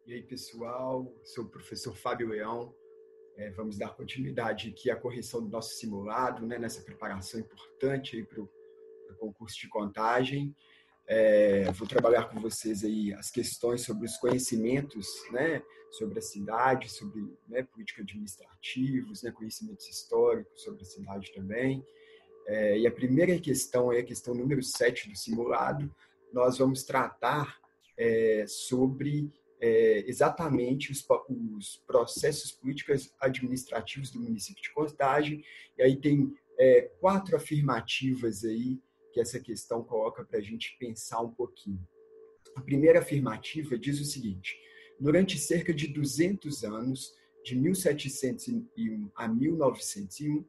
E aí, pessoal, sou o professor Fábio Leão. Vamos dar continuidade aqui à correção do nosso simulado, né, nessa preparação importante para o concurso de contagem. Vou trabalhar com vocês aí as questões sobre os conhecimentos, né, sobre a cidade, sobre, né, política administrativos, né, conhecimentos históricos sobre a cidade também. E a primeira questão é a questão número 7 do simulado. Nós vamos tratar sobre exatamente os processos políticos administrativos do município de Contagem. E aí tem 4 afirmativas aí que essa questão coloca para a gente pensar um pouquinho. A primeira afirmativa diz o seguinte: durante cerca de 200 anos, de 1701 a 1901,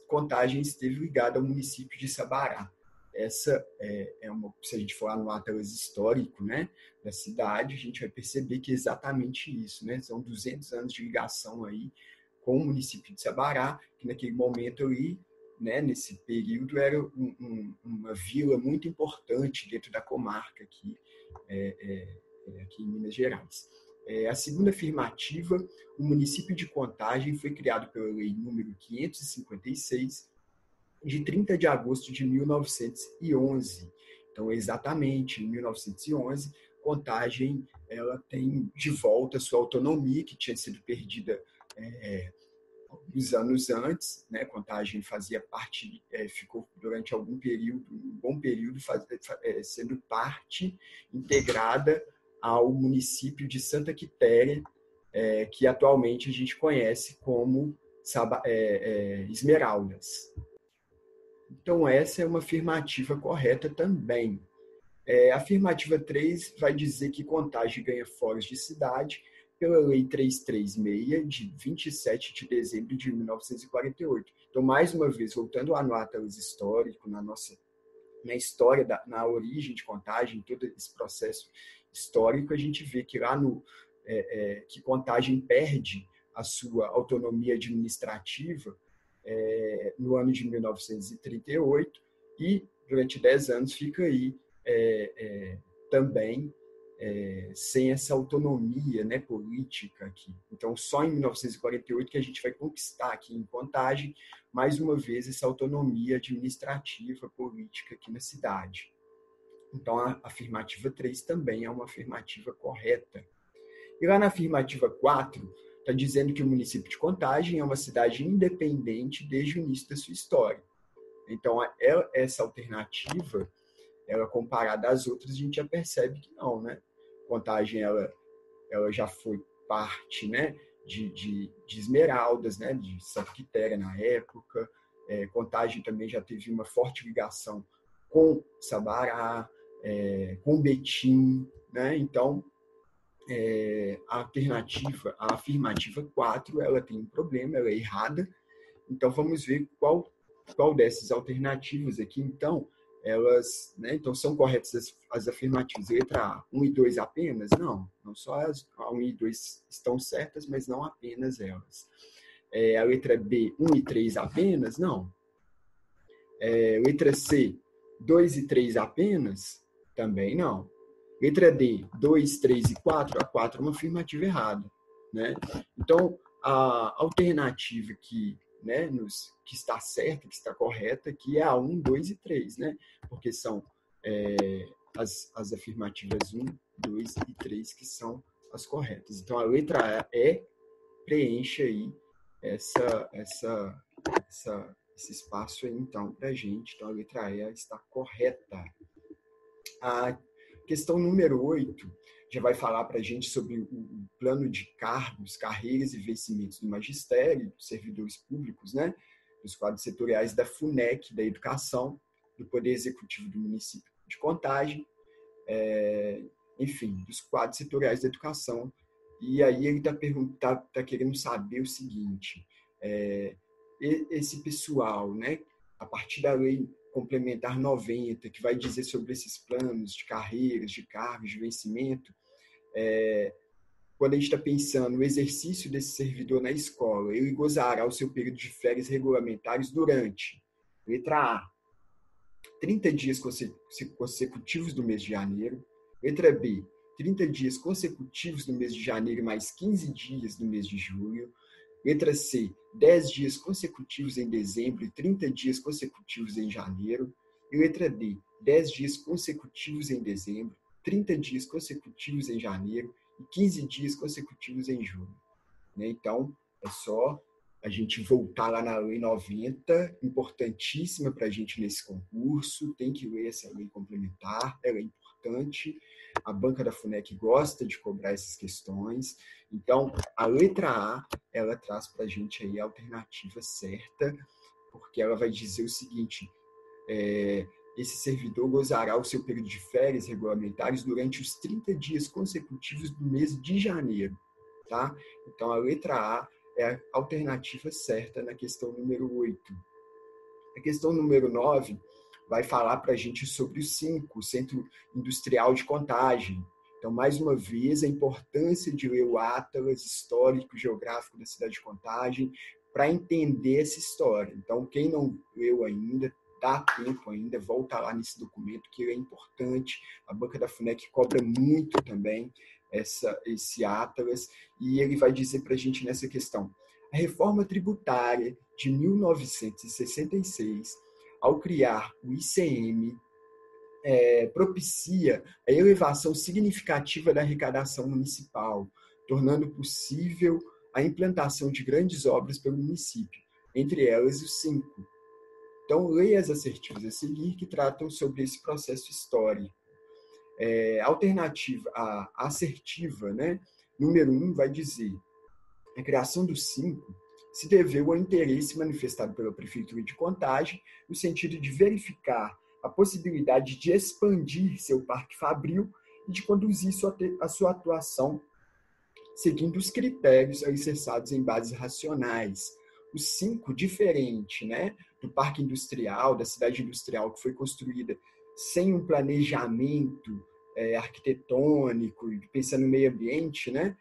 Contagem esteve ligada ao município de Sabará. Essa se a gente for lá no atlas histórico, né, da cidade, a gente vai perceber que é exatamente isso, né? São 200 anos de ligação aí com o município de Sabará, que naquele momento ali, né, nesse período, era uma vila muito importante dentro da comarca aqui, aqui em Minas Gerais. A segunda afirmativa: o município de Contagem foi criado pela Lei número 556, de 30 de agosto de 1911. Então, exatamente, em 1911, Contagem ela tem de volta a sua autonomia, que tinha sido perdida alguns anos antes, né? Contagem fazia parte, ficou durante algum período, um bom período, sendo parte integrada ao município de Santa Quitéria, que atualmente a gente conhece como Esmeraldas. Então, essa é uma afirmativa correta também. A afirmativa 3 vai dizer que Contagem ganha fóruns de cidade pela Lei 336, de 27 de dezembro de 1948. Então, mais uma vez, voltando lá no atlas histórico, na história, na origem de Contagem, todo esse processo histórico, a gente vê que lá que Contagem perde a sua autonomia administrativa no ano de 1938 e durante 10 anos fica aí também sem essa autonomia, né, política aqui. Então, só em 1948 que a gente vai conquistar aqui em Contagem, mais uma vez, essa autonomia administrativa, política aqui na cidade. Então, a afirmativa 3 também é uma afirmativa correta. E lá na afirmativa 4, está dizendo que o município de Contagem é uma cidade independente desde o início da sua história. Então, essa alternativa, ela comparada às outras, a gente já percebe que não, né? Contagem, ela já foi parte, né, de Esmeraldas, né, de Santa Quitéria na época. Contagem também já teve uma forte ligação com Sabará, com Betim, né? Então, a afirmativa 4, ela tem um problema, ela é errada. Então, vamos ver qual dessas alternativas aqui, então, elas, né, então são corretas as afirmativas. Letra A, 1 e 2 apenas? Não só a 1 e 2 estão certas, mas não apenas elas. A letra B, 1 e 3 apenas? Não. Letra C, 2 e 3 apenas? Também não. Letra D, 2, 3 e 4? A 4 é uma afirmativa errada, né? Então, a alternativa que, né, que está certa, que está correta, que é a 1, 2 e 3, né? Porque são as afirmativas 1, 2 e 3 que são as corretas. Então, a letra E preenche aí esse espaço aí, então, para a gente. Então, a letra E está correta. A questão número 8 já vai falar para a gente sobre o plano de cargos, carreiras e vencimentos do magistério, dos servidores públicos, né? Dos quadros setoriais da FUNEC, da educação, do Poder Executivo do município de Contagem, enfim, dos quadros setoriais da educação. E aí ele está querendo saber o seguinte: esse pessoal, né, a partir da lei complementar 90, que vai dizer sobre esses planos de carreiras, de cargos, de vencimento, quando a gente está pensando no exercício desse servidor na escola, ele gozará o seu período de férias regulamentares durante, letra A, 30 dias consecutivos do mês de janeiro, letra B, 30 dias consecutivos no mês de janeiro, mais 15 dias no mês de julho. Letra C, 10 dias consecutivos em dezembro e 30 dias consecutivos em janeiro. E letra D, 10 dias consecutivos em dezembro, 30 dias consecutivos em janeiro e 15 dias consecutivos em julho. Então, é só a gente voltar lá na Lei 90, importantíssima para a gente nesse concurso, tem que ler essa lei complementar, ela é importante, a banca da FUNEC gosta de cobrar essas questões. Então, a letra A, ela traz para a gente aí a alternativa certa, porque ela vai dizer o seguinte, esse servidor gozará o seu período de férias regulamentares durante os 30 dias consecutivos do mês de janeiro. Tá? Então, a letra A é a alternativa certa na questão número 8. A questão número 9 vai falar para a gente sobre o 5, o Centro Industrial de Contagem. Então, mais uma vez, a importância de ler o Atlas Histórico Geográfico da cidade de Contagem para entender essa história. Então, quem não leu ainda, dá tempo ainda, volta lá nesse documento, que ele é importante. A banca da FUNEC cobra muito também esse Atlas, e ele vai dizer para a gente nessa questão. A reforma tributária de 1966, ao criar o ICM, propicia a elevação significativa da arrecadação municipal, tornando possível a implantação de grandes obras pelo município, entre elas os 5. Então, leia as assertivas a seguir que tratam sobre esse processo histórico. A assertiva, né, número 1, vai dizer: a criação do 5 se deveu ao interesse manifestado pela Prefeitura de Contagem no sentido de verificar a possibilidade de expandir seu parque fabril e de conduzir a sua atuação seguindo os critérios alicerçados em bases racionais. O 5, diferente, né, do parque industrial, da cidade industrial que foi construída sem um planejamento arquitetônico, pensando no meio ambiente, né?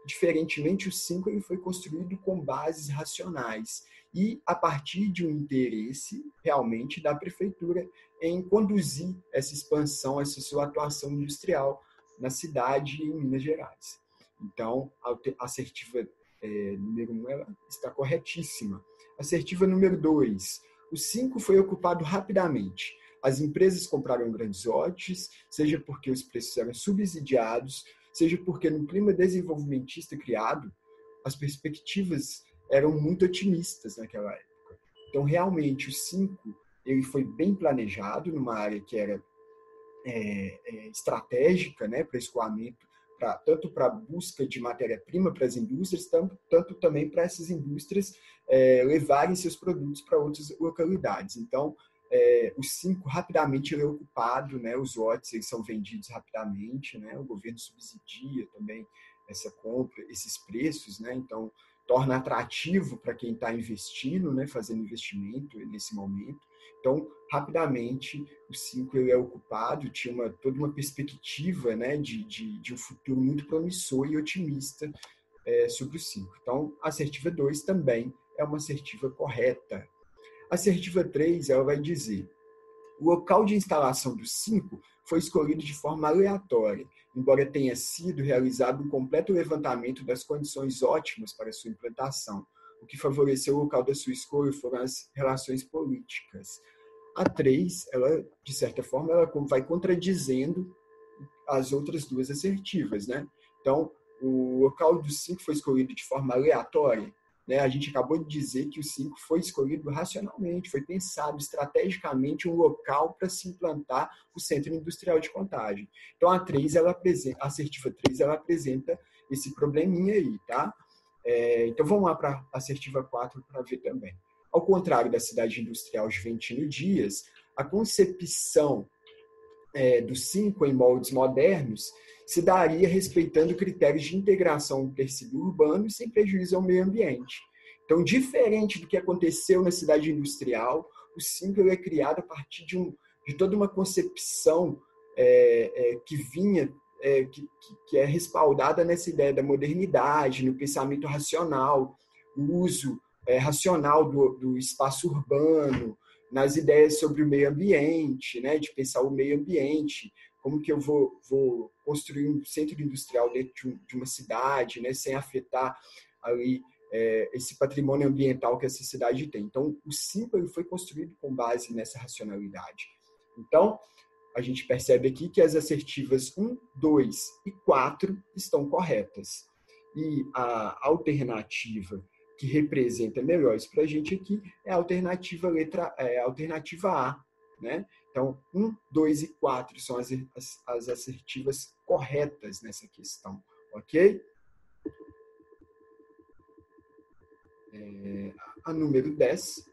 Diferentemente, o 5 ele foi construído com bases racionais e a partir de um interesse realmente da prefeitura em conduzir essa expansão, essa sua atuação industrial na cidade e em Minas Gerais. Então, a assertiva número 1 ela está corretíssima. Assertiva número 2, o 5 foi ocupado rapidamente. As empresas compraram grandes lotes, seja porque os preços eram subsidiados, seja porque no clima desenvolvimentista criado, as perspectivas eram muito otimistas naquela época. Então, realmente, o 5 ele foi bem planejado numa área que era estratégica, né, para escoamento, tanto para a busca de matéria-prima para as indústrias, tanto também para essas indústrias levarem seus produtos para outras localidades. Então, o 5 rapidamente ele é ocupado, né? Os lotes eles são vendidos rapidamente, né? O governo subsidia também essa compra, esses preços, né? Então torna atrativo para quem está investindo, né? Fazendo investimento nesse momento. Então rapidamente o 5 ele é ocupado, tinha toda uma perspectiva, né? De um futuro muito promissor e otimista sobre o 5. Então a assertiva 2 também é uma assertiva correta. A assertiva 3 ela vai dizer: o local de instalação do 5 foi escolhido de forma aleatória, embora tenha sido realizado um completo levantamento das condições ótimas para sua implantação. O que favoreceu o local da sua escolha foram as relações políticas. A 3, ela, de certa forma, ela vai contradizendo as outras duas assertivas, né? Então, o local do 5 foi escolhido de forma aleatória. Né? A gente acabou de dizer que o 5 foi escolhido racionalmente, foi pensado estrategicamente um local para se implantar o Centro Industrial de Contagem. Então, a assertiva 3 ela apresenta esse probleminha aí, tá? Então, vamos lá para a assertiva 4 para ver também. Ao contrário da cidade industrial Juventino Dias, a concepção do 5 em moldes modernos se daria respeitando critérios de integração do tecido urbano e sem prejuízo ao meio ambiente. Então, diferente do que aconteceu na cidade industrial, o 5 é criado a partir de toda uma concepção que vinha, que é respaldada nessa ideia da modernidade, no pensamento racional, no uso racional do espaço urbano, nas ideias sobre o meio ambiente, né, de pensar o meio ambiente Como que eu vou construir um centro industrial dentro de uma cidade, né, sem afetar ali esse patrimônio ambiental que essa cidade tem. Então, o Simpa foi construído com base nessa racionalidade. Então, a gente percebe aqui que as assertivas 1, 2 e 4 estão corretas. E a alternativa que representa melhor isso para a gente aqui é a alternativa A. Né? Então, 1, 2 e 4 são as assertivas corretas nessa questão. Ok? A número 10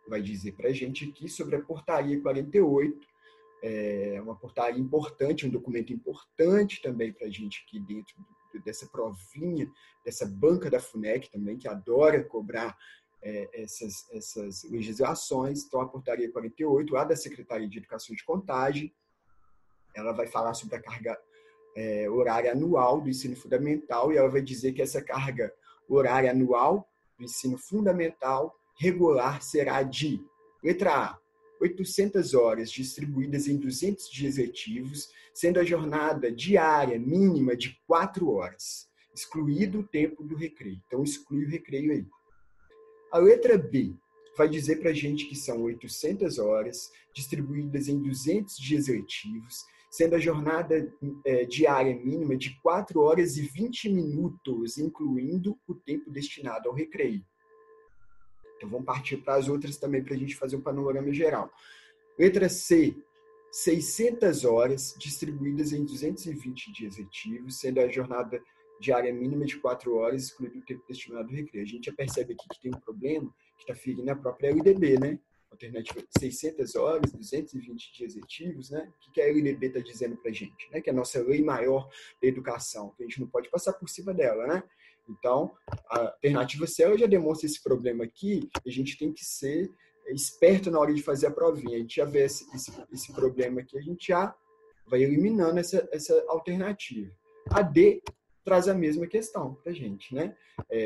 vai dizer para a gente aqui sobre a portaria 48, uma portaria importante, um documento importante também para a gente aqui dentro dessa provinha, dessa banca da FUNEC também, que adora cobrar essas legislações. Então, a portaria 48, lá da Secretaria de Educação de Contagem, ela vai falar sobre a carga horária anual do ensino fundamental e ela vai dizer que essa carga horária anual do ensino fundamental regular será de, letra A, 800 horas distribuídas em 200 dias letivos, sendo a jornada diária mínima de 4 horas, excluído o tempo do recreio. Então, exclui o recreio aí. A letra B vai dizer para a gente que são 800 horas distribuídas em 200 dias letivos, sendo a jornada diária mínima de 4 horas e 20 minutos, incluindo o tempo destinado ao recreio. Então, vamos partir para as outras também para a gente fazer um panorama geral. Letra C, 600 horas distribuídas em 220 dias letivos, sendo a jornada diária mínima de 4 horas, excluído o tempo destinado ao recreio. A gente já percebe aqui que tem um problema que está ferindo a própria LDB, né? Alternativa 600 horas, 220 dias letivos, né? O que a LDB está dizendo para a gente? Né? Que é a nossa lei maior da educação, que a gente não pode passar por cima dela, né? Então, a alternativa C ela já demonstra esse problema aqui, e a gente tem que ser esperto na hora de fazer a provinha. A gente já vê esse problema aqui, a gente já vai eliminando essa alternativa. A D traz a mesma questão para a gente, né?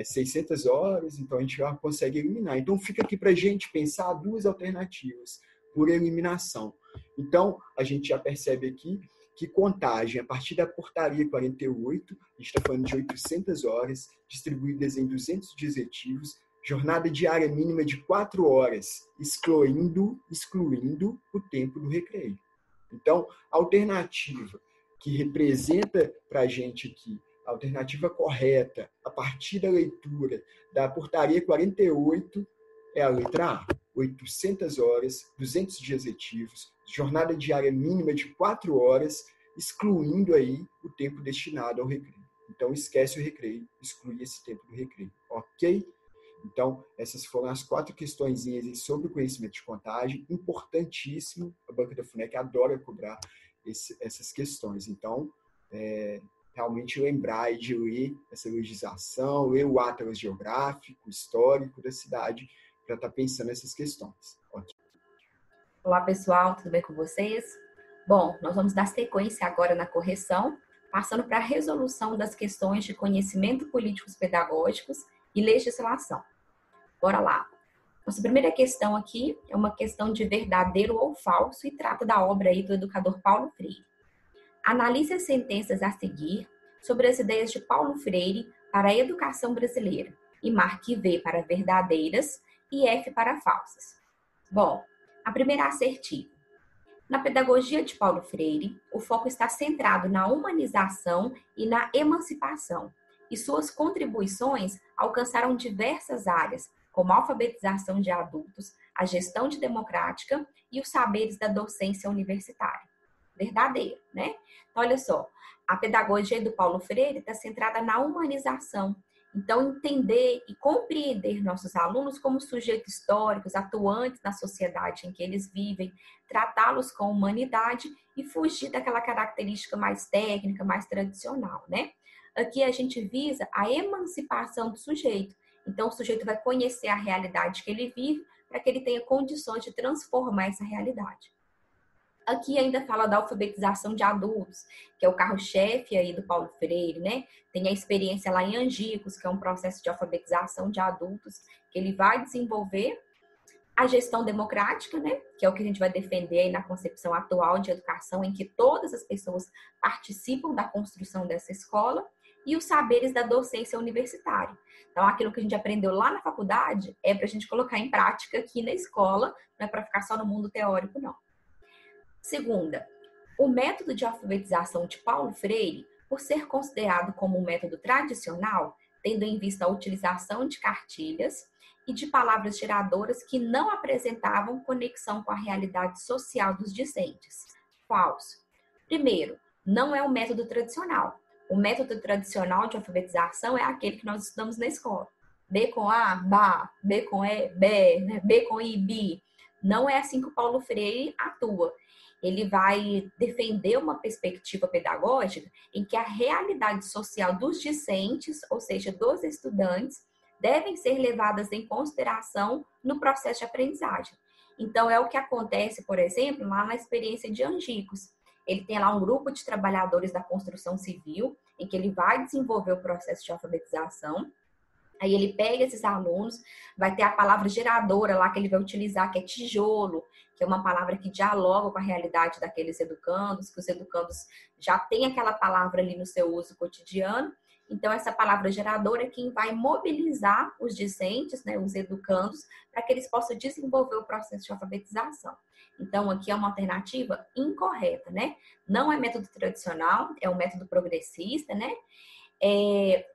600 horas, então a gente já consegue eliminar. Então, fica aqui para a gente pensar duas alternativas por eliminação. Então, a gente já percebe aqui que contagem, a partir da portaria 48, a gente está falando de 800 horas, distribuídas em 200 dias letivos, jornada diária mínima de 4 horas, excluindo o tempo do recreio. Então, a alternativa que representa para a gente aqui, a alternativa correta, a partir da leitura da portaria 48, é a letra A. 800 horas, 200 dias letivos, jornada diária mínima de 4 horas, excluindo aí o tempo destinado ao recreio. Então, esquece o recreio, exclui esse tempo do recreio, ok? Então, essas foram as 4 questõezinhas sobre o conhecimento de contagem, importantíssimo, a banca da FUNEC adora cobrar essas questões. Então, realmente lembrar de ler essa legislação, ler o atlas geográfico, histórico da cidade, para estar pensando nessas questões. Okay. Olá, pessoal, tudo bem com vocês? Bom, nós vamos dar sequência agora na correção, passando para a resolução das questões de conhecimento políticos pedagógicos e legislação. Bora lá. Nossa primeira questão aqui é uma questão de verdadeiro ou falso e trata da obra aí do educador Paulo Freire. Analise as sentenças a seguir sobre as ideias de Paulo Freire para a educação brasileira e marque V para verdadeiras e F para falsas. Bom, a primeira assertiva. Na pedagogia de Paulo Freire, o foco está centrado na humanização e na emancipação, e suas contribuições alcançaram diversas áreas, como a alfabetização de adultos, a gestão de democrática e os saberes da docência universitária. Verdadeiro, né? Então, olha só, a pedagogia do Paulo Freire está centrada na humanização. Então, entender e compreender nossos alunos como sujeitos históricos, atuantes na sociedade em que eles vivem, tratá-los com humanidade e fugir daquela característica mais técnica, mais tradicional, né? Aqui a gente visa a emancipação do sujeito. Então, o sujeito vai conhecer a realidade que ele vive para que ele tenha condições de transformar essa realidade. Aqui ainda fala da alfabetização de adultos, que é o carro-chefe aí do Paulo Freire, né? Tem a experiência lá em Angicos, que é um processo de alfabetização de adultos que ele vai desenvolver. A gestão democrática, né, que é o que a gente vai defender aí na concepção atual de educação, em que todas as pessoas participam da construção dessa escola, e os saberes da docência universitária. Então, aquilo que a gente aprendeu lá na faculdade é para a gente colocar em prática aqui na escola, não é para ficar só no mundo teórico, não. Segunda, o método de alfabetização de Paulo Freire, por ser considerado como um método tradicional, tendo em vista a utilização de cartilhas e de palavras geradoras que não apresentavam conexão com a realidade social dos discentes. Falso. Primeiro, não é um método tradicional. O método tradicional de alfabetização é aquele que nós estudamos na escola. B com A, Bá, B com E, Bé, né? B com I, Bi. Não é assim que o Paulo Freire atua. Ele vai defender uma perspectiva pedagógica em que a realidade social dos discentes, ou seja, dos estudantes, devem ser levadas em consideração no processo de aprendizagem. Então, é o que acontece, por exemplo, lá na experiência de Angicos. Ele tem lá um grupo de trabalhadores da construção civil, em que ele vai desenvolver o processo de alfabetização. Aí ele pega esses alunos, vai ter a palavra geradora lá que ele vai utilizar, que é tijolo, que é uma palavra que dialoga com a realidade daqueles educandos, que os educandos já têm aquela palavra ali no seu uso cotidiano. Então, essa palavra geradora é quem vai mobilizar os discentes, né, os educandos, para que eles possam desenvolver o processo de alfabetização. Então, aqui é uma alternativa incorreta, né? Não é método tradicional, é um método progressista, né?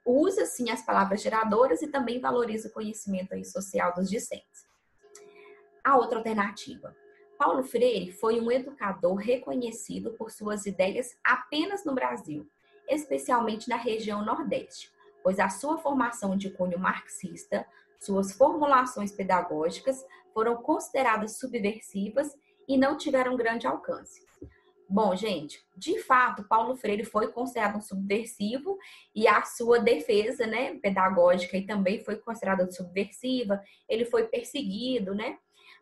Usa, sim, as palavras geradoras e também valoriza o conhecimento aí social dos discentes. A outra alternativa. Paulo Freire foi um educador reconhecido por suas ideias apenas no Brasil, especialmente na região Nordeste, pois a sua formação de cunho marxista, suas formulações pedagógicas foram consideradas subversivas e não tiveram grande alcance. Bom, gente, de fato, Paulo Freire foi considerado um subversivo e a sua defesa, né, pedagógica e também foi considerada subversiva, ele foi perseguido, né?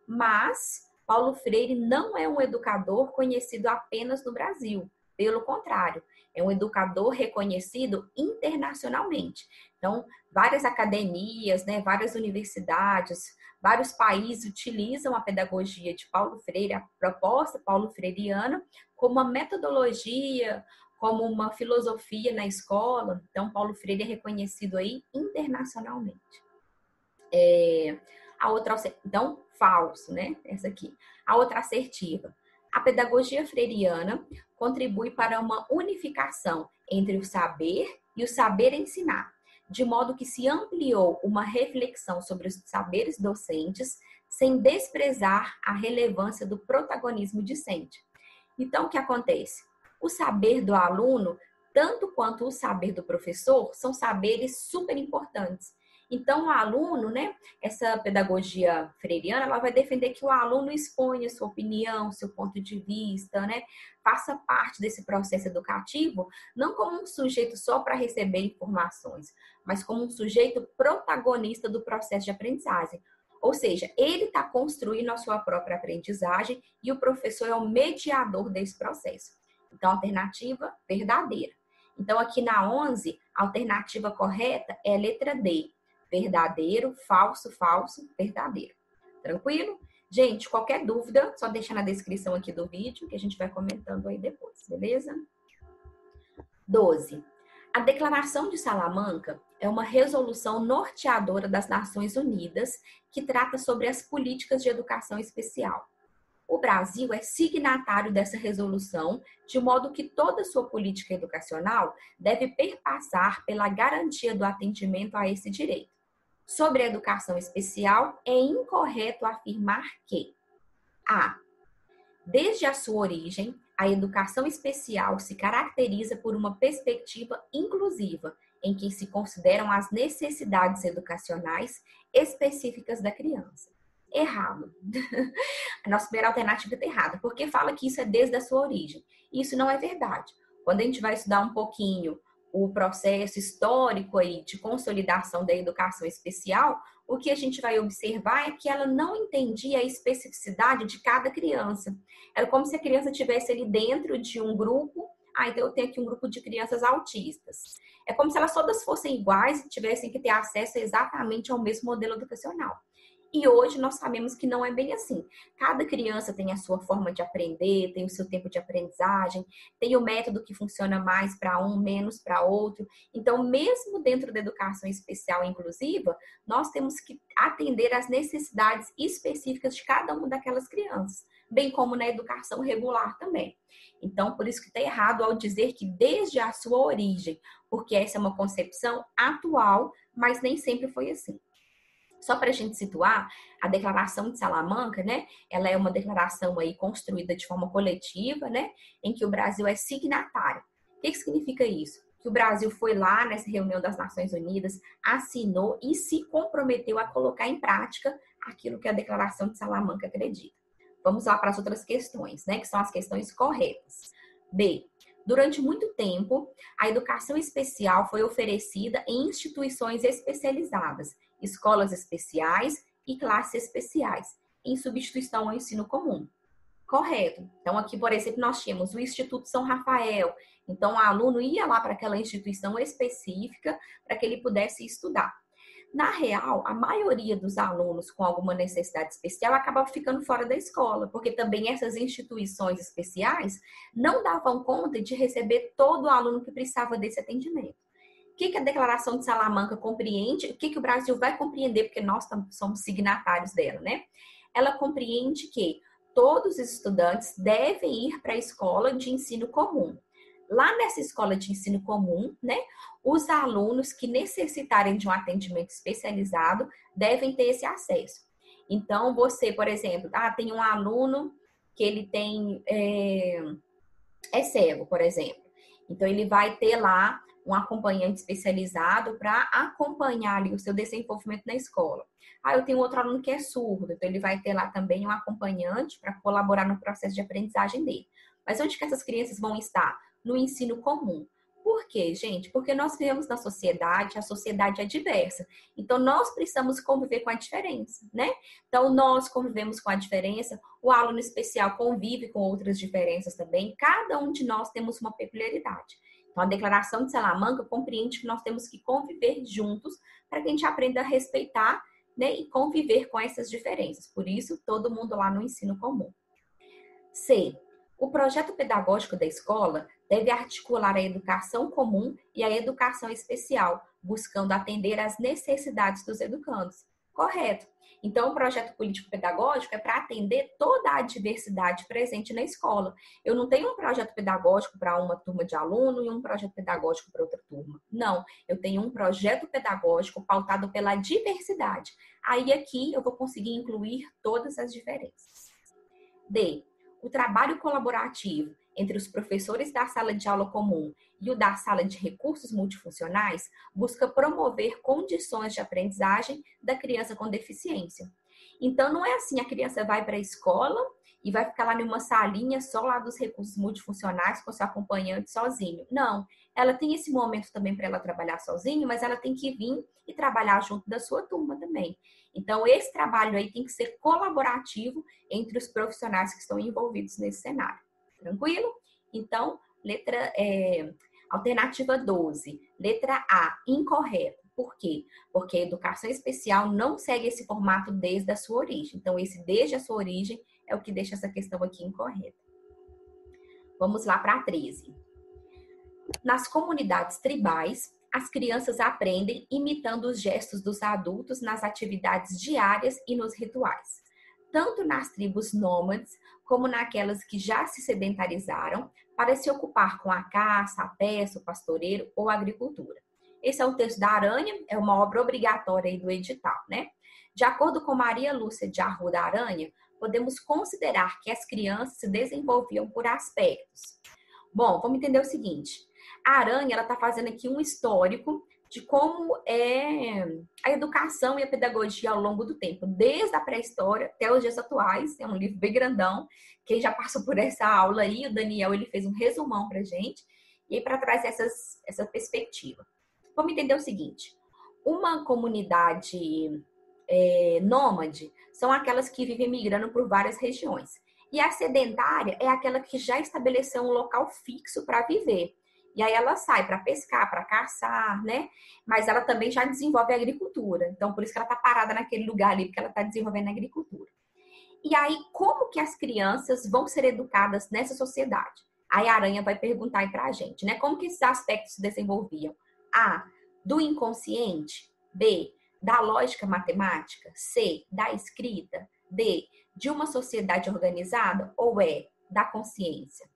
Mas Paulo Freire não é um educador conhecido apenas no Brasil. Pelo contrário, é um educador reconhecido internacionalmente. Então, várias academias, né, várias universidades, vários países utilizam a pedagogia de Paulo Freire, a proposta paulo freiriana, como uma metodologia, como uma filosofia na escola. Então, Paulo Freire é reconhecido aí internacionalmente. Então, falso, né? Essa aqui. A outra assertiva. A pedagogia freiriana contribui para uma unificação entre o saber e o saber ensinar, de modo que se ampliou uma reflexão sobre os saberes docentes, sem desprezar a relevância do protagonismo discente. Então, o que acontece? O saber do aluno, tanto quanto o saber do professor, são saberes super importantes. Então, o aluno, né, essa pedagogia freiriana, ela vai defender que o aluno exponha sua opinião, seu ponto de vista, né, faça parte desse processo educativo, não como um sujeito só para receber informações, mas como um sujeito protagonista do processo de aprendizagem. Ou seja, ele está construindo a sua própria aprendizagem e o professor é o mediador desse processo. Então, alternativa verdadeira. Então, aqui na 11, a alternativa correta é a letra D. Verdadeiro, falso, falso, verdadeiro. Tranquilo? Gente, qualquer dúvida, só deixa na descrição aqui do vídeo que a gente vai comentando aí depois, beleza? 12. A Declaração de Salamanca é uma resolução norteadora das Nações Unidas que trata sobre as políticas de educação especial. O Brasil é signatário dessa resolução, de modo que toda sua política educacional deve perpassar pela garantia do atendimento a esse direito. Sobre a educação especial, é incorreto afirmar que a. Desde a sua origem, a educação especial se caracteriza por uma perspectiva inclusiva, em que se consideram as necessidades educacionais específicas da criança. Errado. A nossa primeira alternativa está errada, porque fala que isso é desde a sua origem. Isso não é verdade. Quando a gente vai estudar um pouquinho o processo histórico aí de consolidação da educação especial, o que a gente vai observar é que ela não entendia a especificidade de cada criança. Era como se a criança estivesse ali dentro de um grupo. Então eu tenho aqui um grupo de crianças autistas. É como se elas todas fossem iguais e tivessem que ter acesso exatamente ao mesmo modelo educacional. E hoje nós sabemos que não é bem assim. Cada criança tem a sua forma de aprender, tem o seu tempo de aprendizagem, tem o método que funciona mais para um, menos para outro. Então, mesmo dentro da educação especial e inclusiva, nós temos que atender às necessidades específicas de cada uma daquelas crianças, bem como na educação regular também. Então, por isso que está errado ao dizer que desde a sua origem, porque essa é uma concepção atual, mas nem sempre foi assim. Só para a gente situar, a Declaração de Salamanca, né? Ela é uma declaração aí construída de forma coletiva, né? Em que o Brasil é signatário. O que significa isso? Que o Brasil foi lá nessa reunião das Nações Unidas, assinou e se comprometeu a colocar em prática aquilo que a Declaração de Salamanca acredita. Vamos lá para as outras questões, né? Que são as questões corretas. B. Durante muito tempo, a educação especial foi oferecida em instituições especializadas, escolas especiais e classes especiais, em substituição ao ensino comum. Correto. Então, aqui, por exemplo, nós tínhamos o Instituto São Rafael. Então, o aluno ia lá para aquela instituição específica para que ele pudesse estudar. Na real, a maioria dos alunos com alguma necessidade especial acaba ficando fora da escola, porque também essas instituições especiais não davam conta de receber todo o aluno que precisava desse atendimento. O que a Declaração de Salamanca compreende? O que o Brasil vai compreender, porque nós somos signatários dela, né? Ela compreende que todos os estudantes devem ir para a escola de ensino comum. Lá nessa escola de ensino comum, né, os alunos que necessitarem de um atendimento especializado devem ter esse acesso. Então, você, por exemplo, tem um aluno que ele é cego, por exemplo. Então, ele vai ter lá um acompanhante especializado para acompanhar ali o seu desenvolvimento na escola. Eu tenho outro aluno que é surdo, então ele vai ter lá também um acompanhante para colaborar no processo de aprendizagem dele. Mas onde que essas crianças vão estar? No ensino comum. Por quê, gente? Porque nós vivemos na sociedade, a sociedade é diversa. Então, nós precisamos conviver com a diferença, né? Então, nós convivemos com a diferença, o aluno especial convive com outras diferenças também, cada um de nós temos uma peculiaridade. Então, a Declaração de Salamanca compreende que nós temos que conviver juntos para que a gente aprenda a respeitar, né, e conviver com essas diferenças. Por isso, todo mundo lá no ensino comum. C. O projeto pedagógico da escola deve articular a educação comum e a educação especial, buscando atender às necessidades dos educandos. Correto. Então, o projeto político-pedagógico é para atender toda a diversidade presente na escola. Eu não tenho um projeto pedagógico para uma turma de aluno e um projeto pedagógico para outra turma. Não, eu tenho um projeto pedagógico pautado pela diversidade. Aí aqui eu vou conseguir incluir todas as diferenças. D. O trabalho colaborativo entre os professores da sala de aula comum e o da sala de recursos multifuncionais busca promover condições de aprendizagem da criança com deficiência. Então, não é assim, a criança vai para a escola e vai ficar lá numa salinha só lá dos recursos multifuncionais com seu acompanhante sozinho. Não, ela tem esse momento também para ela trabalhar sozinha, mas ela tem que vir e trabalhar junto da sua turma também. Então, esse trabalho aí tem que ser colaborativo entre os profissionais que estão envolvidos nesse cenário. Tranquilo? Então, alternativa 12. Letra A, incorreto. Por quê? Porque a educação especial não segue esse formato desde a sua origem. Então, esse desde a sua origem é o que deixa essa questão aqui incorreta. Vamos lá para a 13. Nas comunidades tribais, as crianças aprendem imitando os gestos dos adultos nas atividades diárias e nos rituais. Tanto nas tribos nômades, como naquelas que já se sedentarizaram, para se ocupar com a caça, a pesca, o pastoreiro ou a agricultura. Esse é o texto da Aranha, é uma obra obrigatória aí do edital, né? De acordo com Maria Lúcia de Arruda Aranha, podemos considerar que as crianças se desenvolviam por aspectos. Bom, vamos entender o seguinte. A Aranha, ela está fazendo aqui um histórico de como é a educação e a pedagogia ao longo do tempo, desde a pré-história até os dias atuais. É um livro bem grandão. Quem já passou por essa aula aí, o Daniel, ele fez um resumão para gente, e para trazer essa perspectiva. Vamos entender o seguinte. Uma comunidade nômade são aquelas que vivem migrando por várias regiões. E a sedentária é aquela que já estabeleceu um local fixo para viver. E aí ela sai para pescar, para caçar, né? Mas ela também já desenvolve a agricultura. Então, por isso que ela está parada naquele lugar ali, porque ela está desenvolvendo a agricultura. E aí, como que as crianças vão ser educadas nessa sociedade? Aí a Aranha vai perguntar aí para a gente, né? Como que esses aspectos se desenvolviam? A, do inconsciente. B, da lógica matemática. C, da escrita. D, de uma sociedade organizada. Ou E, da consciência?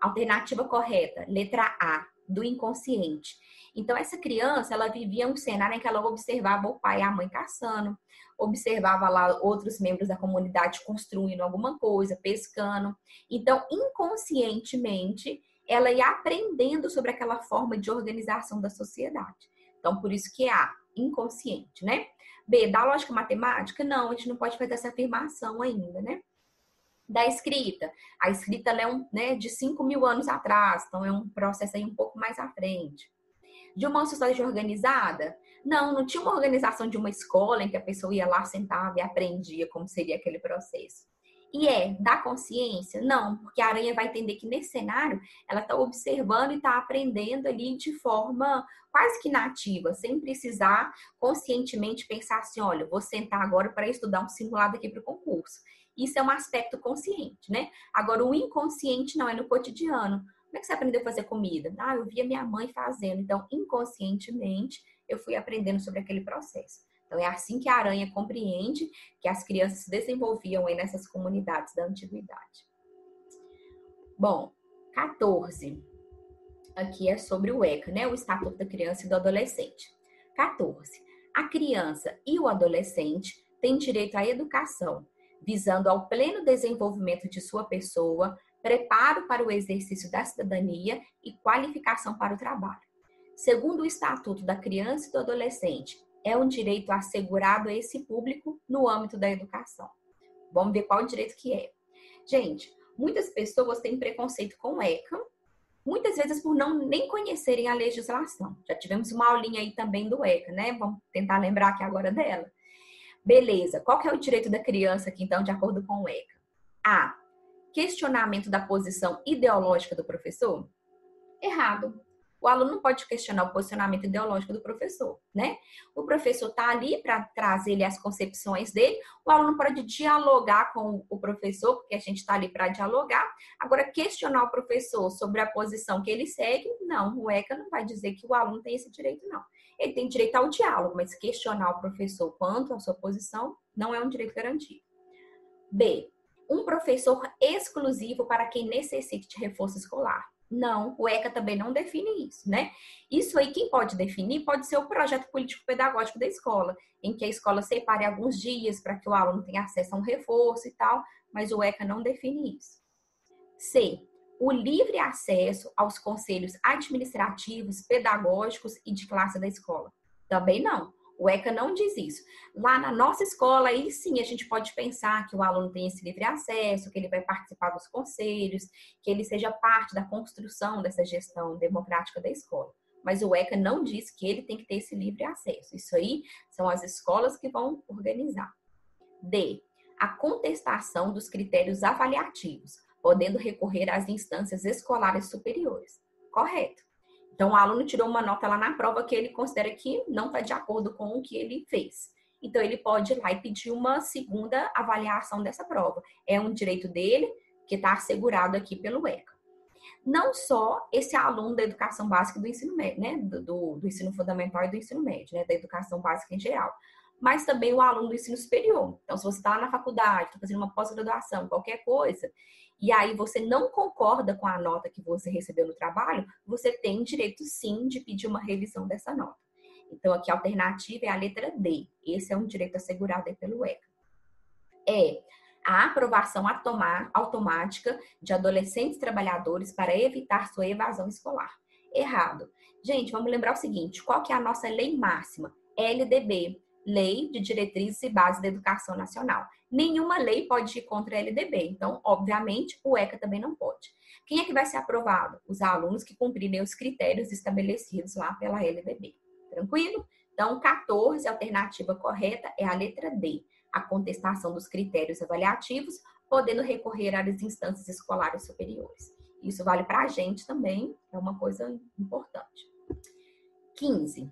Alternativa correta, letra A, do inconsciente. Então, essa criança, ela vivia um cenário em que ela observava o pai e a mãe caçando, observava lá outros membros da comunidade construindo alguma coisa, pescando. Então, inconscientemente, ela ia aprendendo sobre aquela forma de organização da sociedade. Então, por isso que é A, inconsciente, né? B, da lógica matemática? Não, a gente não pode fazer essa afirmação ainda, né? Da escrita. A escrita ela é né, de 5.000 anos atrás, então é um processo aí um pouco mais à frente. De uma sociedade organizada? Não tinha uma organização de uma escola em que a pessoa ia lá, sentava e aprendia como seria aquele processo. E da consciência? Não, porque a Aranha vai entender que nesse cenário ela está observando e está aprendendo ali de forma quase que nativa, sem precisar conscientemente pensar assim, olha, vou sentar agora para estudar um simulado aqui para o concurso. Isso é um aspecto consciente, né? Agora, o inconsciente não é no cotidiano. Como é que você aprendeu a fazer comida? Eu via minha mãe fazendo. Então, inconscientemente, eu fui aprendendo sobre aquele processo. Então, é assim que a Aranha compreende que as crianças se desenvolviam aí nessas comunidades da antiguidade. Bom, 14. Aqui é sobre o ECA, né? O Estatuto da Criança e do Adolescente. 14. A criança e o adolescente têm direito à educação, visando ao pleno desenvolvimento de sua pessoa, preparo para o exercício da cidadania e qualificação para o trabalho. Segundo o Estatuto da Criança e do Adolescente, é um direito assegurado a esse público no âmbito da educação. Vamos ver qual direito que é. Gente, muitas pessoas têm preconceito com o ECA, muitas vezes por nem conhecerem a legislação. Já tivemos uma aulinha aí também do ECA, né? Vamos tentar lembrar aqui agora dela. Beleza, qual que é o direito da criança aqui, então, de acordo com o ECA? A, questionamento da posição ideológica do professor? Errado. O aluno não pode questionar o posicionamento ideológico do professor, né? O professor está ali para trazer as concepções dele, o aluno pode dialogar com o professor, porque a gente está ali para dialogar. Agora, questionar o professor sobre a posição que ele segue, não, o ECA não vai dizer que o aluno tem esse direito, não. Ele tem direito ao diálogo, mas questionar o professor quanto à sua posição não é um direito garantido. B, um professor exclusivo para quem necessite de reforço escolar. Não, o ECA também não define isso, né? Isso aí, quem pode definir pode ser o projeto político-pedagógico da escola, em que a escola separe alguns dias para que o aluno tenha acesso a um reforço e tal, mas o ECA não define isso. C, o livre acesso aos conselhos administrativos, pedagógicos e de classe da escola. Também não. O ECA não diz isso. Lá na nossa escola, aí sim, a gente pode pensar que o aluno tem esse livre acesso, que ele vai participar dos conselhos, que ele seja parte da construção dessa gestão democrática da escola. Mas o ECA não diz que ele tem que ter esse livre acesso. Isso aí são as escolas que vão organizar. D, a contestação dos critérios avaliativos, podendo recorrer às instâncias escolares superiores. Correto. Então, o aluno tirou uma nota lá na prova que ele considera que não está de acordo com o que ele fez. Então, ele pode ir lá e pedir uma segunda avaliação dessa prova. É um direito dele, que está assegurado aqui pelo ECA. Não só esse aluno da educação básica e do ensino médio, né? Do ensino fundamental e do ensino médio, né? Da educação básica em geral. Mas também o aluno do ensino superior. Então, se você está na faculdade, está fazendo uma pós-graduação, qualquer coisa, e aí você não concorda com a nota que você recebeu no trabalho, você tem direito sim de pedir uma revisão dessa nota. Então, aqui a alternativa é a letra D. Esse é um direito assegurado aí pelo ECA. A aprovação automática de adolescentes trabalhadores para evitar sua evasão escolar. Errado. Gente, vamos lembrar o seguinte, qual que é a nossa lei máxima? LDB, Lei de Diretrizes e Bases da Educação Nacional. Nenhuma lei pode ir contra a LDB, então, obviamente, o ECA também não pode. Quem é que vai ser aprovado? Os alunos que cumprirem os critérios estabelecidos lá pela LDB. Tranquilo? Então, 14, a alternativa correta é a letra D, a contestação dos critérios avaliativos, podendo recorrer às instâncias escolares superiores. Isso vale para a gente também, é uma coisa importante. 15.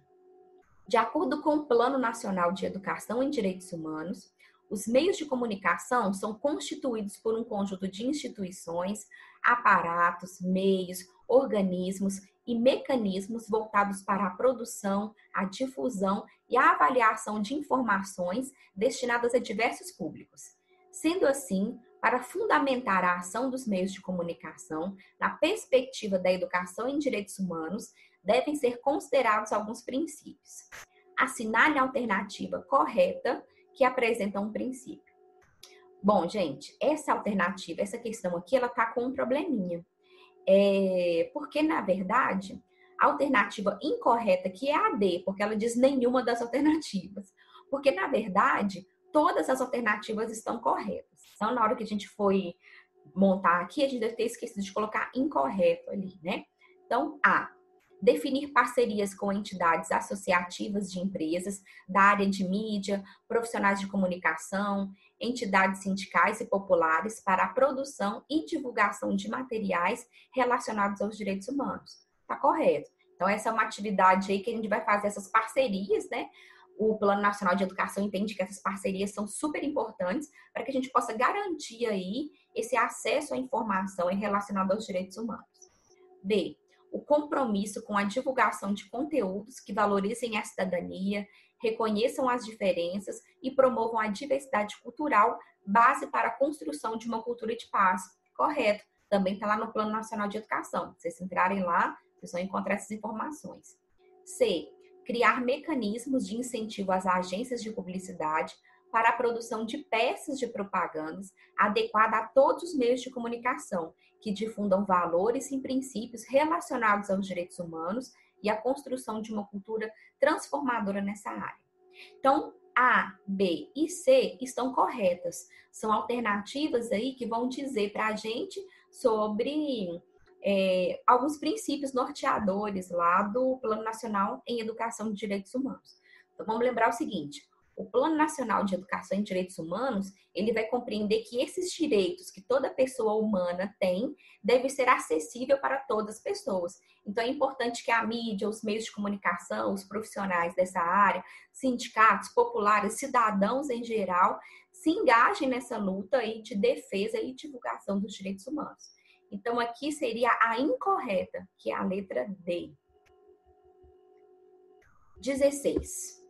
De acordo com o Plano Nacional de Educação em Direitos Humanos, os meios de comunicação são constituídos por um conjunto de instituições, aparatos, meios, organismos e mecanismos voltados para a produção, a difusão e a avaliação de informações destinadas a diversos públicos. Sendo assim, para fundamentar a ação dos meios de comunicação na perspectiva da educação em direitos humanos, devem ser considerados alguns princípios. Assinale a alternativa correta que apresenta um princípio. Bom, gente, essa alternativa, essa questão aqui, ela está com um probleminha. Porque, na verdade, a alternativa incorreta, que é a D, porque ela diz nenhuma das alternativas. Porque, na verdade, todas as alternativas estão corretas. Então, na hora que a gente foi montar aqui, a gente deve ter esquecido de colocar incorreto ali, né? Então, A. Definir parcerias com entidades associativas de empresas da área de mídia, profissionais de comunicação, entidades sindicais e populares para a produção e divulgação de materiais relacionados aos direitos humanos. Tá correto. Então, essa é uma atividade aí que a gente vai fazer essas parcerias, né? O Plano Nacional de Educação entende que essas parcerias são super importantes para que a gente possa garantir aí esse acesso à informação relacionada aos direitos humanos. B. O compromisso com a divulgação de conteúdos que valorizem a cidadania, reconheçam as diferenças e promovam a diversidade cultural, base para a construção de uma cultura de paz. Correto. Também está lá no Plano Nacional de Educação. Se vocês entrarem lá, vocês vão encontrar essas informações. C. Criar mecanismos de incentivo às agências de publicidade para a produção de peças de propagandas adequada a todos os meios de comunicação, que difundam valores e princípios relacionados aos direitos humanos e a construção de uma cultura transformadora nessa área. Então, A, B e C estão corretas. São alternativas aí que vão dizer para a gente sobre alguns princípios norteadores lá do Plano Nacional em Educação de Direitos Humanos. Então, vamos lembrar o seguinte: o Plano Nacional de Educação em Direitos Humanos, ele vai compreender que esses direitos que toda pessoa humana tem, devem ser acessíveis para todas as pessoas. Então, é importante que a mídia, os meios de comunicação, os profissionais dessa área, sindicatos, populares, cidadãos em geral, se engajem nessa luta aí de defesa e divulgação dos direitos humanos. Então, aqui seria a incorreta, que é a letra D. 16.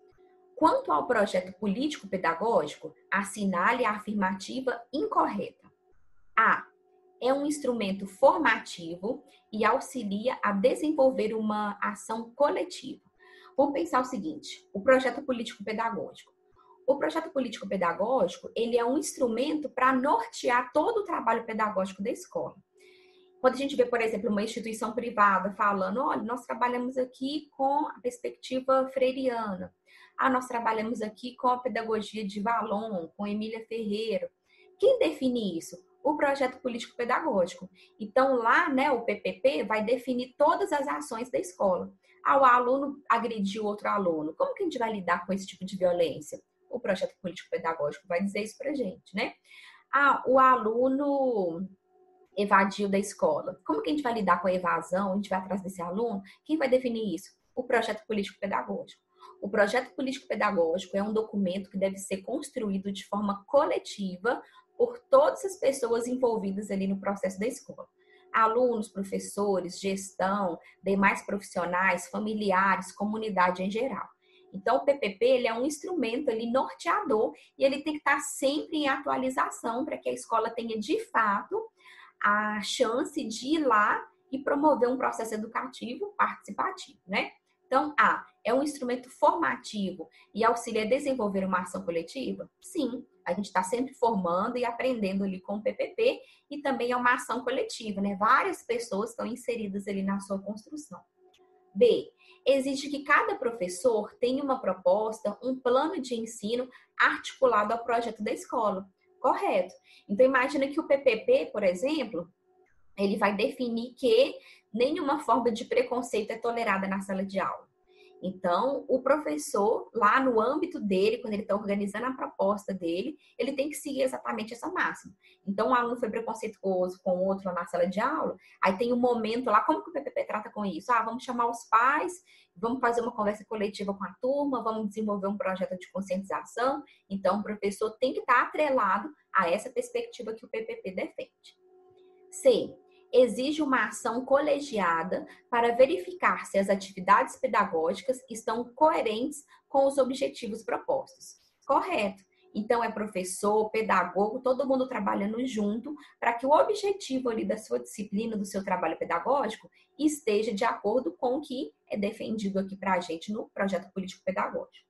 Quanto ao projeto político-pedagógico, assinale a afirmativa incorreta. A. É um instrumento formativo e auxilia a desenvolver uma ação coletiva. Vamos pensar o seguinte: o projeto político-pedagógico. O projeto político-pedagógico, ele é um instrumento para nortear todo o trabalho pedagógico da escola. Quando a gente vê, por exemplo, uma instituição privada falando, olha, nós trabalhamos aqui com a perspectiva freiriana, nós trabalhamos aqui com a pedagogia de Valon, com Emília Ferreira. Quem define isso? O projeto político-pedagógico. Então, lá, né, o PPP vai definir todas as ações da escola. O aluno agrediu outro aluno. Como que a gente vai lidar com esse tipo de violência? O projeto político-pedagógico vai dizer isso pra gente, né? O aluno evadiu da escola. Como que a gente vai lidar com a evasão? A gente vai atrás desse aluno? Quem vai definir isso? O projeto político-pedagógico. O projeto político-pedagógico é um documento que deve ser construído de forma coletiva por todas as pessoas envolvidas ali no processo da escola. Alunos, professores, gestão, demais profissionais, familiares, comunidade em geral. Então, o PPP ele é um instrumento ali norteador e ele tem que estar sempre em atualização para que a escola tenha, de fato, a chance de ir lá e promover um processo educativo participativo, né? Então, é um instrumento formativo e auxilia a desenvolver uma ação coletiva? Sim, a gente está sempre formando e aprendendo ali com o PPP e também é uma ação coletiva, né? Várias pessoas estão inseridas ali na sua construção. B, exige que cada professor tenha uma proposta, um plano de ensino articulado ao projeto da escola. Correto. Então, imagina que o PPP, por exemplo, ele vai definir que nenhuma forma de preconceito é tolerada na sala de aula. Então, o professor, lá no âmbito dele, quando ele está organizando a proposta dele, ele tem que seguir exatamente essa máxima. Então, um aluno foi preconceituoso com o outro lá na sala de aula, aí tem um momento lá, como que o PPP trata com isso? Vamos chamar os pais, vamos fazer uma conversa coletiva com a turma, vamos desenvolver um projeto de conscientização. Então, o professor tem que estar atrelado a essa perspectiva que o PPP defende. C. Exige uma ação colegiada para verificar se as atividades pedagógicas estão coerentes com os objetivos propostos. Correto. Então, é professor, pedagogo, todo mundo trabalhando junto para que o objetivo ali da sua disciplina, do seu trabalho pedagógico, esteja de acordo com o que é defendido aqui para a gente no projeto político-pedagógico.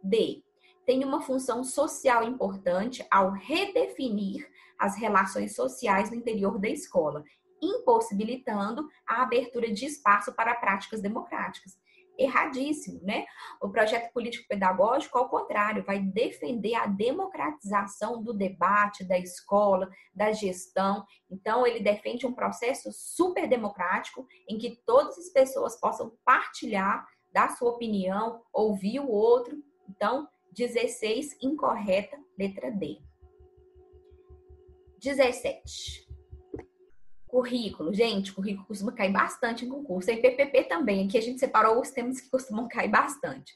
D. Tem uma função social importante ao redefinir as relações sociais no interior da escola, impossibilitando a abertura de espaço para práticas democráticas. Erradíssimo, né? O projeto político-pedagógico, ao contrário, vai defender a democratização do debate, da escola, da gestão. Então, ele defende um processo super democrático em que todas as pessoas possam partilhar da sua opinião, ouvir o outro. Então, 16, incorreta, letra D. 17. Currículo. Gente, currículo costuma cair bastante em concurso. Em PPP também. Aqui a gente separou os temas que costumam cair bastante.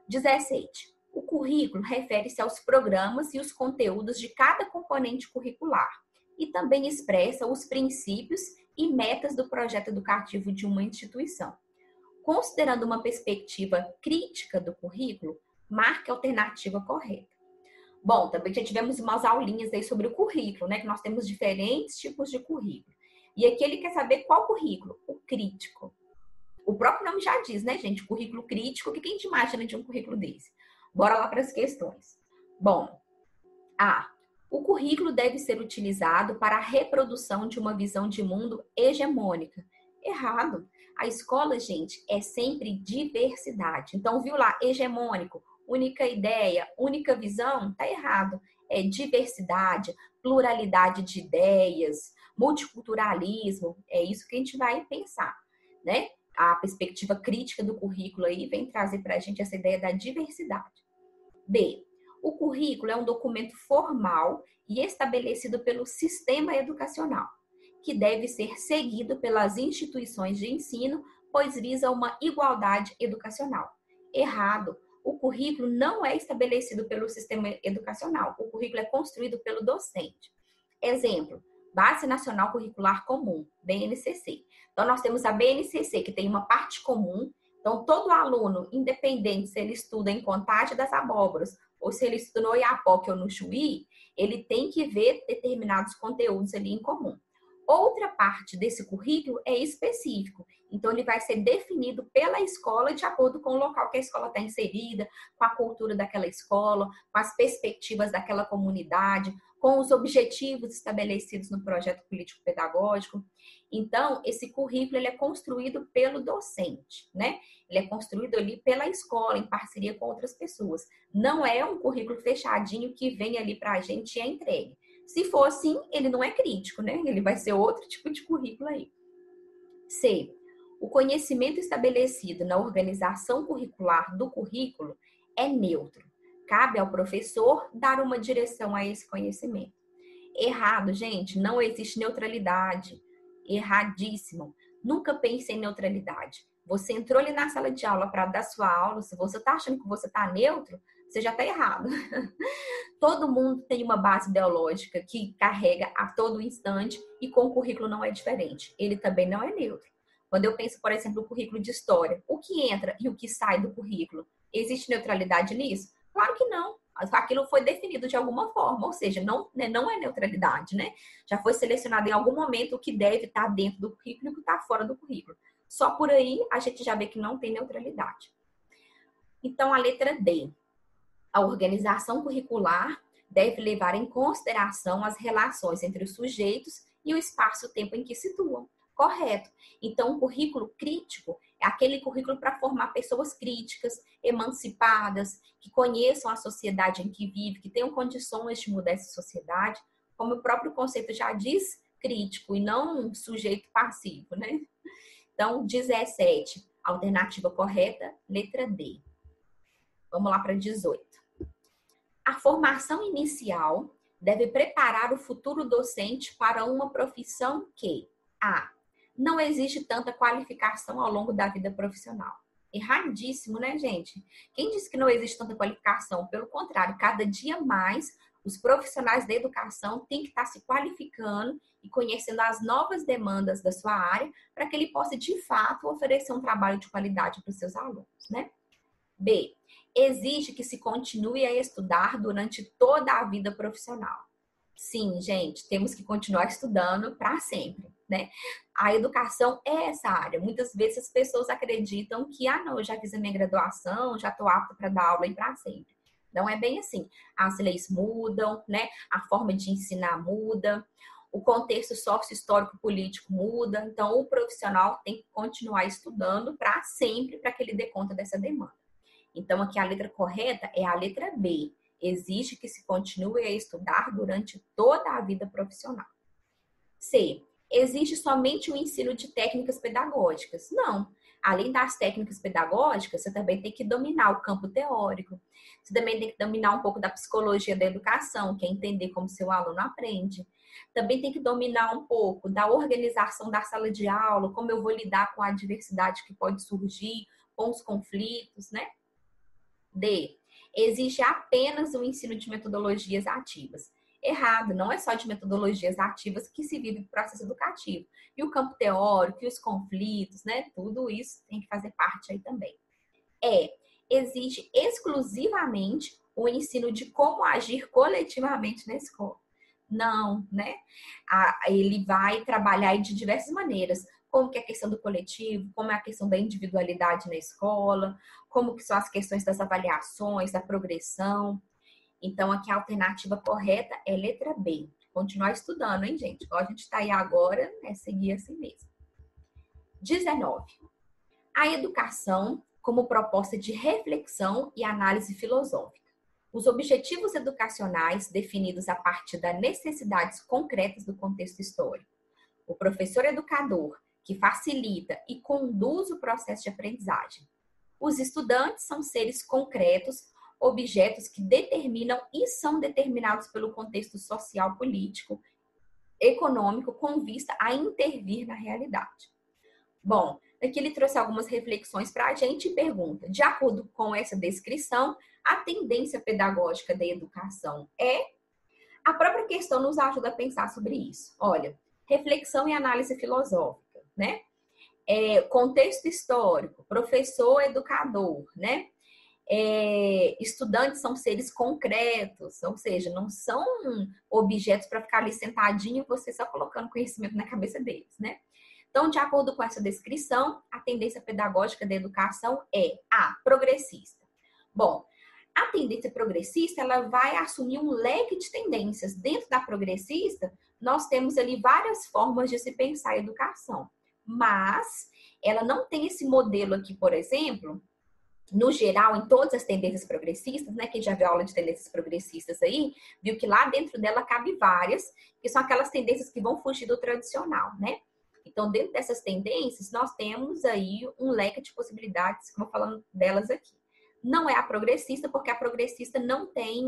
17. O currículo refere-se aos programas e os conteúdos de cada componente curricular e também expressa os princípios e metas do projeto educativo de uma instituição. Considerando uma perspectiva crítica do currículo, marque a alternativa correta. Bom, também já tivemos umas aulinhas aí sobre o currículo, né? Que nós temos diferentes tipos de currículo. E aqui ele quer saber qual currículo? O crítico. O próprio nome já diz, né, gente? Currículo crítico. O que a gente imagina de um currículo desse? Bora lá para as questões. Bom, o currículo deve ser utilizado para a reprodução de uma visão de mundo hegemônica. Errado. A escola, gente, é sempre diversidade. Então, viu lá, hegemônico, única ideia, única visão, tá errado. É diversidade, pluralidade de ideias, multiculturalismo, é isso que a gente vai pensar, né? A perspectiva crítica do currículo aí vem trazer para a gente essa ideia da diversidade. B. O currículo é um documento formal e estabelecido pelo sistema educacional, que deve ser seguido pelas instituições de ensino, pois visa uma igualdade educacional. Errado. O currículo não é estabelecido pelo sistema educacional. O currículo é construído pelo docente. Exemplo, Base Nacional Curricular Comum, BNCC. Então, nós temos a BNCC, que tem uma parte comum. Então, todo aluno, independente se ele estuda em Contagem das Abóboras ou se ele estuda no Oiapoque ou no Chuí, ele tem que ver determinados conteúdos ali em comum. Outra parte desse currículo é específico. Então, ele vai ser definido pela escola de acordo com o local que a escola está inserida, com a cultura daquela escola, com as perspectivas daquela comunidade, com os objetivos estabelecidos no projeto político-pedagógico. Então, esse currículo ele é construído pelo docente, né? Ele é construído ali pela escola, em parceria com outras pessoas. Não é um currículo fechadinho que vem ali para a gente e é entregue. Se for assim, ele não é crítico, né? Ele vai ser outro tipo de currículo aí. C. O conhecimento estabelecido na organização curricular do currículo é neutro. Cabe ao professor dar uma direção a esse conhecimento. Errado, gente. Não existe neutralidade. Erradíssimo. Nunca pense em neutralidade. Você entrou ali na sala de aula para dar sua aula. Se você está achando que você está neutro, você já está errado. Todo mundo tem uma base ideológica que carrega a todo instante e com o currículo não é diferente. Ele também não é neutro. Quando eu penso, por exemplo, no currículo de história, o que entra e o que sai do currículo, existe neutralidade nisso? Claro que não. Aquilo foi definido de alguma forma, ou seja, não é neutralidade, né? Já foi selecionado em algum momento o que deve estar dentro do currículo e o que está fora do currículo. Só por aí a gente já vê que não tem neutralidade. Então, a letra D. A organização curricular deve levar em consideração as relações entre os sujeitos e o espaço-tempo em que situam. Correto. Então, o currículo crítico é aquele currículo para formar pessoas críticas, emancipadas, que conheçam a sociedade em que vive, que tenham condições de mudar essa sociedade, como o próprio conceito já diz, crítico e não um sujeito passivo, né? Então, 17. Alternativa correta, letra D. Vamos lá para 18. A formação inicial deve preparar o futuro docente para uma profissão que A. Não existe tanta qualificação ao longo da vida profissional. Erradíssimo, né, gente? Quem disse que não existe tanta qualificação? Pelo contrário, cada dia mais os profissionais da educação têm que estar se qualificando e conhecendo as novas demandas da sua área para que ele possa, de fato, oferecer um trabalho de qualidade para os seus alunos, né? B. Exige que se continue a estudar durante toda a vida profissional. Sim, gente, temos que continuar estudando para sempre, né? A educação é essa área. Muitas vezes as pessoas acreditam que, não, eu já fiz a minha graduação, já estou apta para dar aula para sempre. Não é bem assim. As leis mudam, né? A forma de ensinar muda, o contexto sócio-histórico político muda, então o profissional tem que continuar estudando para sempre, para que ele dê conta dessa demanda. Então, aqui a letra correta é a letra B. Exige que se continue a estudar durante toda a vida profissional. C. Existe somente o ensino de técnicas pedagógicas? Não. Além das técnicas pedagógicas, você também tem que dominar o campo teórico. Você também tem que dominar um pouco da psicologia da educação, que é entender como seu aluno aprende. Também tem que dominar um pouco da organização da sala de aula, como eu vou lidar com a diversidade que pode surgir, com os conflitos, né? D. Existe apenas o ensino de metodologias ativas. Errado, não é só de metodologias ativas que se vive o processo educativo. E o campo teórico, e os conflitos, né? Tudo isso tem que fazer parte aí também. Exige exclusivamente o ensino de como agir coletivamente na escola. Não, né? Ele vai trabalhar de diversas maneiras. Como que é a questão do coletivo, como é a questão da individualidade na escola, como que são as questões das avaliações, da progressão. Então, aqui a alternativa correta é letra B. Continuar estudando, hein, gente? Igual a gente está aí agora, é seguir assim mesmo. 19. A educação como proposta de reflexão e análise filosófica. Os objetivos educacionais definidos a partir das necessidades concretas do contexto histórico. O professor educador, que facilita e conduz o processo de aprendizagem. Os estudantes são seres concretos, objetos que determinam e são determinados pelo contexto social, político, econômico, com vista a intervir na realidade. Bom, aqui ele trouxe algumas reflexões para a gente e pergunta: de acordo com essa descrição, a tendência pedagógica da educação é? A própria questão nos ajuda a pensar sobre isso. Olha, reflexão e análise filosófica, né? Contexto histórico, professor, educador, né? Estudantes são seres concretos, ou seja, não são objetos para ficar ali sentadinho e você só colocando conhecimento na cabeça deles, né? Então, de acordo com essa descrição, a tendência pedagógica da educação é A, progressista. Bom, a tendência progressista, ela vai assumir um leque de tendências. Dentro da progressista, nós temos ali várias formas de se pensar a educação. Mas ela não tem esse modelo aqui, por exemplo, no geral, em todas as tendências progressistas, né? Quem já viu aula de tendências progressistas aí, viu que lá dentro dela cabe várias, que são aquelas tendências que vão fugir do tradicional, né? Então, dentro dessas tendências, nós temos aí um leque de possibilidades, como falando delas aqui. Não é a progressista, porque a progressista não tem...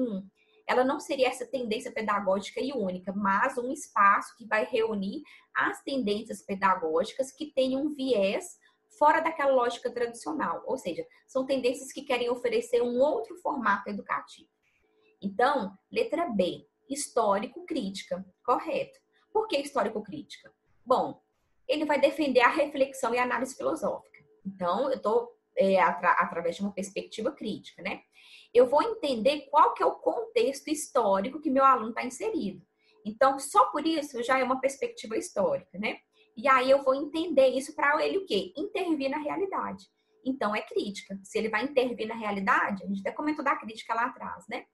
Ela não seria essa tendência pedagógica e única, mas um espaço que vai reunir as tendências pedagógicas que têm um viés fora daquela lógica tradicional. Ou seja, são tendências que querem oferecer um outro formato educativo. Então, letra B, histórico-crítica. Correto. Por que histórico-crítica? Bom, ele vai defender a reflexão e a análise filosófica. Então, eu estou através de uma perspectiva crítica, né? Eu vou entender qual que é o contexto histórico que meu aluno está inserido. Então, só por isso já é uma perspectiva histórica, né? E aí eu vou entender isso para ele o quê? Intervir na realidade. Então, é crítica. Se ele vai intervir na realidade, a gente até comentou da crítica lá atrás, né?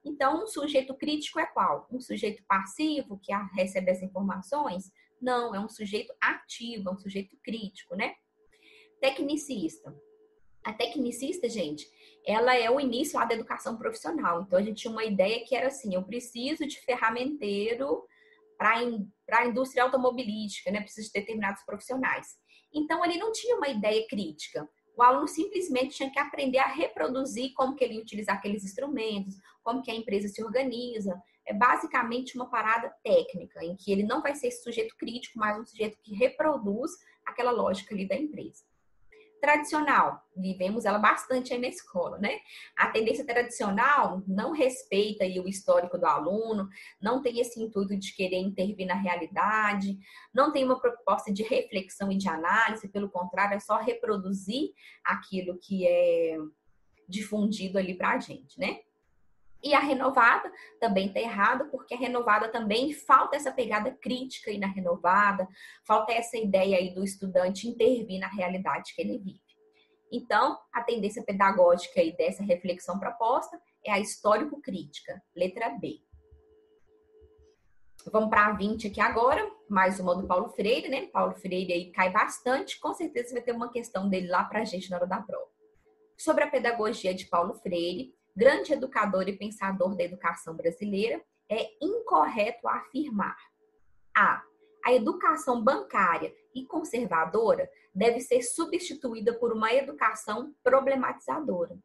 Então, um sujeito crítico é qual? Um sujeito passivo que recebe as informações? Não, é um sujeito ativo, é um sujeito crítico, né? Tecnicista. A tecnicista, gente, ela é o início lá da educação profissional. Então, a gente tinha uma ideia que era assim, eu preciso de ferramenteiro para a indústria automobilística, né? Preciso de determinados profissionais. Então, ele não tinha uma ideia crítica. O aluno simplesmente tinha que aprender a reproduzir como que ele ia utilizar aqueles instrumentos, como que a empresa se organiza. É basicamente uma parada técnica, em que ele não vai ser esse sujeito crítico, mas um sujeito que reproduz aquela lógica ali da empresa. Tradicional, vivemos ela bastante aí na escola, né? A tendência tradicional não respeita aí o histórico do aluno, não tem esse intuito de querer intervir na realidade, não tem uma proposta de reflexão e de análise, pelo contrário, é só reproduzir aquilo que é difundido ali para a gente, né? E a renovada também está errada, porque a renovada também falta essa pegada crítica aí na renovada, falta essa ideia aí do estudante intervir na realidade que ele vive. Então, a tendência pedagógica aí dessa reflexão proposta é a histórico-crítica, letra B. Vamos para a 20 aqui agora, mais uma do Paulo Freire, né? Paulo Freire aí cai bastante, com certeza vai ter uma questão dele lá para a gente na hora da prova. Sobre a pedagogia de Paulo Freire, grande educador e pensador da educação brasileira, é incorreto afirmar: a educação bancária e conservadora deve ser substituída por uma educação problematizadora.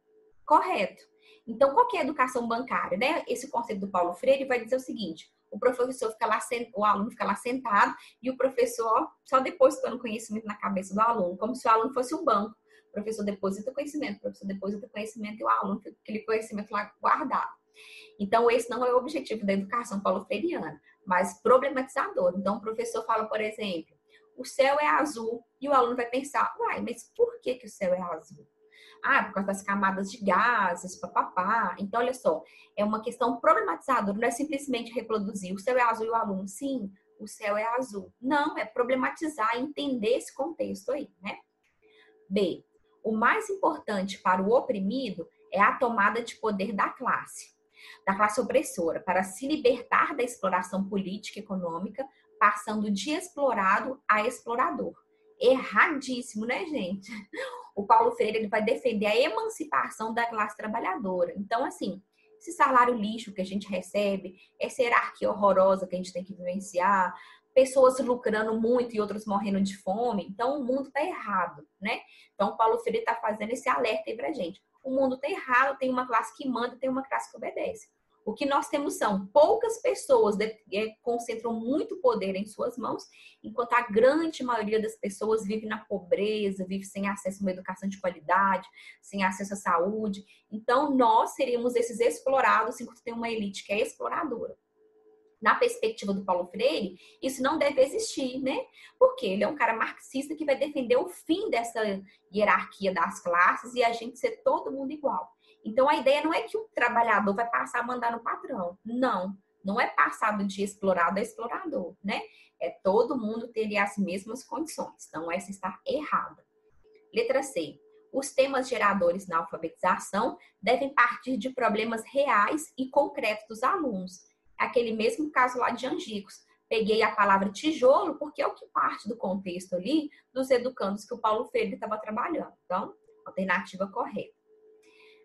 Correto. Então, qual que é a educação bancária, né? Esse conceito do Paulo Freire vai dizer o seguinte: o professor fica lá, o aluno fica lá sentado e o professor só depositando conhecimento na cabeça do aluno, como se o aluno fosse um banco. O professor deposita conhecimento, e o aluno fica aquele conhecimento lá guardado. Então, esse não é o objetivo da educação paulo-freiriana, mas problematizador. Então, o professor fala, por exemplo, o céu é azul, e o aluno vai pensar, uai, mas por que o céu é azul? Por causa das camadas de gases, papapá. Então, olha só, é uma questão problematizadora, não é simplesmente reproduzir o céu é azul e o aluno, sim, o céu é azul. Não, é problematizar, entender esse contexto aí, né? B. O mais importante para o oprimido é a tomada de poder da classe opressora, para se libertar da exploração política e econômica, passando de explorado a explorador. Erradíssimo, né, gente? O Paulo Freire ele vai defender a emancipação da classe trabalhadora. Então, assim, esse salário lixo que a gente recebe, essa hierarquia horrorosa que a gente tem que vivenciar, pessoas lucrando muito e outras morrendo de fome. Então, o mundo está errado, né? Então, o Paulo Freire está fazendo esse alerta aí pra gente. O mundo está errado, tem uma classe que manda, tem uma classe que obedece. O que nós temos são poucas pessoas que concentram muito poder em suas mãos, enquanto a grande maioria das pessoas vive na pobreza, vive sem acesso a uma educação de qualidade, sem acesso à saúde. Então, nós seríamos esses explorados, enquanto tem uma elite que é exploradora. Na perspectiva do Paulo Freire, isso não deve existir, né? Porque ele é um cara marxista que vai defender o fim dessa hierarquia das classes e a gente ser todo mundo igual. Então, a ideia não é que o trabalhador vai passar a mandar no patrão. Não, não é passado de explorado a explorador, né? É todo mundo ter as mesmas condições. Então, essa está errada. Letra C. Os temas geradores na alfabetização devem partir de problemas reais e concretos dos alunos. Aquele mesmo caso lá de Angicos. Peguei a palavra tijolo porque é o que parte do contexto ali dos educandos que o Paulo Freire estava trabalhando. Então, alternativa correta.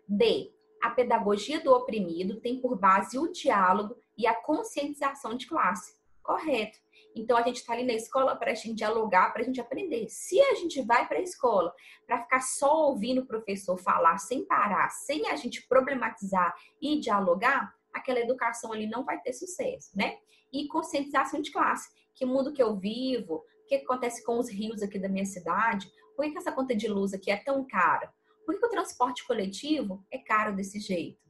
D. A pedagogia do oprimido tem por base o diálogo e a conscientização de classe. Correto. Então, a gente está ali na escola para a gente dialogar, para a gente aprender. Se a gente vai para a escola para ficar só ouvindo o professor falar sem parar, sem a gente problematizar e dialogar, aquela educação ali não vai ter sucesso, né? E conscientização de classe. Que mundo que eu vivo? O que acontece com os rios aqui da minha cidade? Por que essa conta de luz aqui é tão cara? Por que o transporte coletivo é caro desse jeito?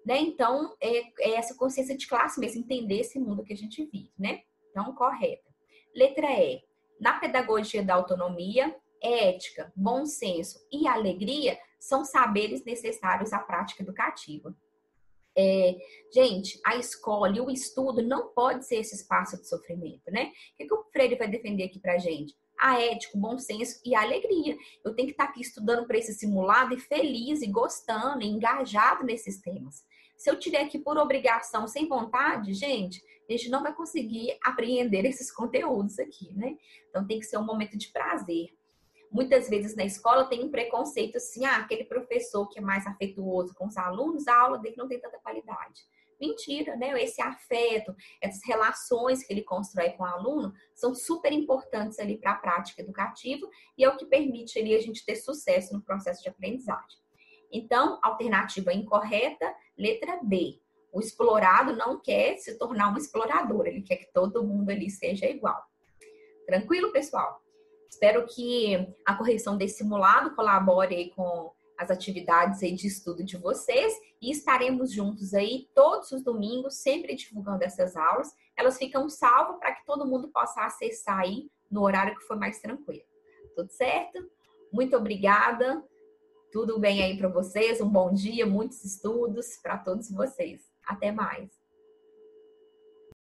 Né? Então, é essa consciência de classe mesmo, entender esse mundo que a gente vive, né? Então, correta. Letra E. Na pedagogia da autonomia, ética, bom senso e alegria são saberes necessários à prática educativa. Gente, a escola e o estudo não pode ser esse espaço de sofrimento, né? O que o Freire vai defender aqui pra gente? A ética, o bom senso e a alegria. Eu tenho que estar aqui estudando para esse simulado e feliz, e gostando, e engajado nesses temas. Se eu tiver aqui por obrigação, sem vontade, gente, a gente não vai conseguir apreender esses conteúdos aqui, né? Então tem que ser um momento de prazer. Muitas vezes na escola tem um preconceito assim, aquele professor que é mais afetuoso com os alunos, a aula dele não tem tanta qualidade. Mentira, né? Esse afeto, essas relações que ele constrói com o aluno são super importantes ali para a prática educativa e é o que permite ali a gente ter sucesso no processo de aprendizagem. Então, alternativa incorreta, letra B. O explorado não quer se tornar um explorador, ele quer que todo mundo ali seja igual. Tranquilo, pessoal? Espero que a correção desse simulado colabore aí com as atividades aí de estudo de vocês e estaremos juntos aí todos os domingos, sempre divulgando essas aulas. Elas ficam salvas para que todo mundo possa acessar aí no horário que for mais tranquilo. Tudo certo? Muito obrigada. Tudo bem aí para vocês? Um bom dia, muitos estudos para todos vocês. Até mais.